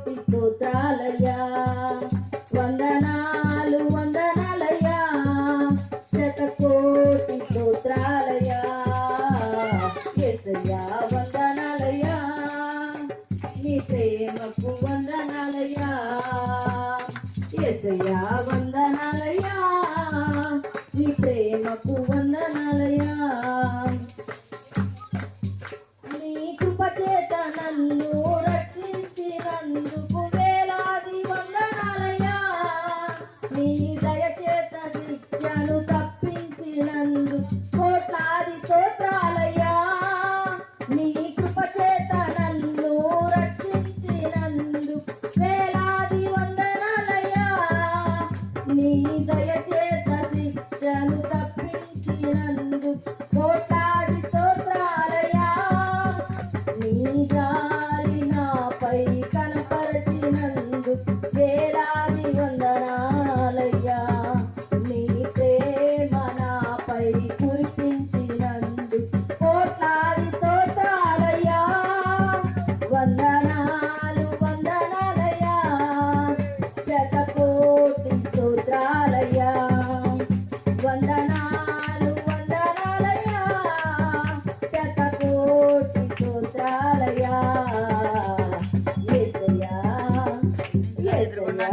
శతకోటి స్తోత్రాలయ్యా వందనాలు వందనాలయ్యా శతకోటి స్తోత్రాలయ్యా యేసయ్యా వందనాలయ్యా నీ ప్రేమకు వందనాలయ్యా యేసయ్యా వందనాలయ్యా నీ ప్రేమకు వందనాలయ్యా నీ కృప చేత నన్ను రక్షించినందుకు వేలాది వందనాలయ్యా నీ దయ చేత శిక్షను తప్పించినందుకు కోట్లాది స్తోత్రాలయ్యా నీ కృప చేత నన్ను రక్షించినందుకు వేలాది వందనాలయ్యా నీ దయ చేత శిక్షను తప్పించినందుకు కోట్లాది స్తోత్రాలయ్యా నీ జాలి నాపై కనపరచినందుకు వేలాది వందనాలయ్యా నీ ప్రేమ నాపై కురిపించినందుకు కోట్లాది స్తోత్రాలయ్యా వందనాలు వందనాలయ్యా శతకోటి స్తోత్రాలయ్యా వందనాలు వందనాలయ్యా శతకోటి స్తోత్రాలయ్యా యేసయ్యా యేసయ్యా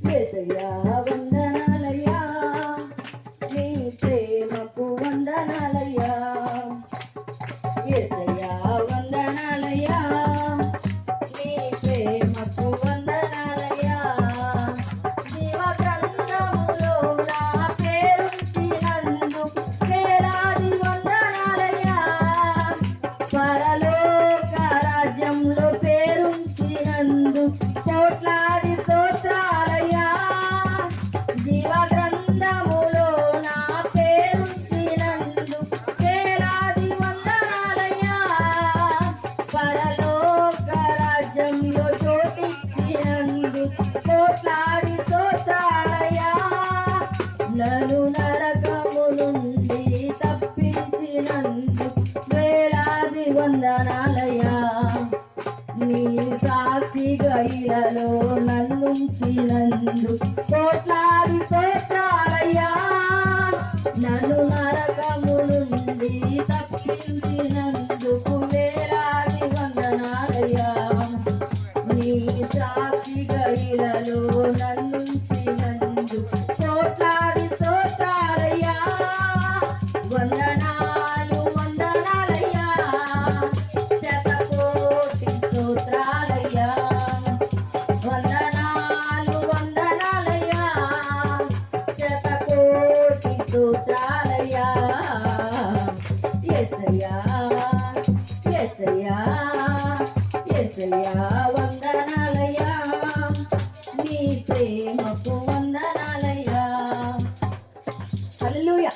యేసయ్యా వందనాలయ్యా నీ ప్రేమకు వందనాలయ్యా యేసయ్యా వందనాలయ్యా నీ ప్రేమకు వందనాలయ్యా జీవ గ్రంథములో నా పేరుంచినందుకు వేలాది వందనాలయ్యా పరలోక రాజ్యంలో పేరుంచినందుకు కోట్లాది స్తోత్రాలయ్యా జీవ గ్రంథములో నా పేరుంచినందుకు వేలాది వందనాలయ్యా పరలోక రాజ్యంలో చోటిచ్చినందుకు కోట్లాది స్తోత్రాలయ్యా నన్ను నరకము నుండి తప్పించినందుకు వేలాది వందనాలయ్యా నీ సాక్షిగా ఇలలో నన్నుంచినందుకు కోట్లాది స్తోత్రాలయ్యా నన్ను నరకము నుండి తప్పించినందుకు వేలాది వందనాలయ్యా నీ సాక్షిగా ఇలలో నన్నుంచినందుకు కోట్లాది స్తోత్రాలయ్యా వందనాలు వందనాలయ్యా శతకోటి స్తోత్రాలయ్యా వందనాలు వందనాలయ్యా శతకోటి స్తోత్రాలయ్యా యేసయ్యా యేసయ్యా యేసయ్యా వందనాలయ్యా నీ ప్రేమకు వందనాలయ్యా హల్లెలూయా.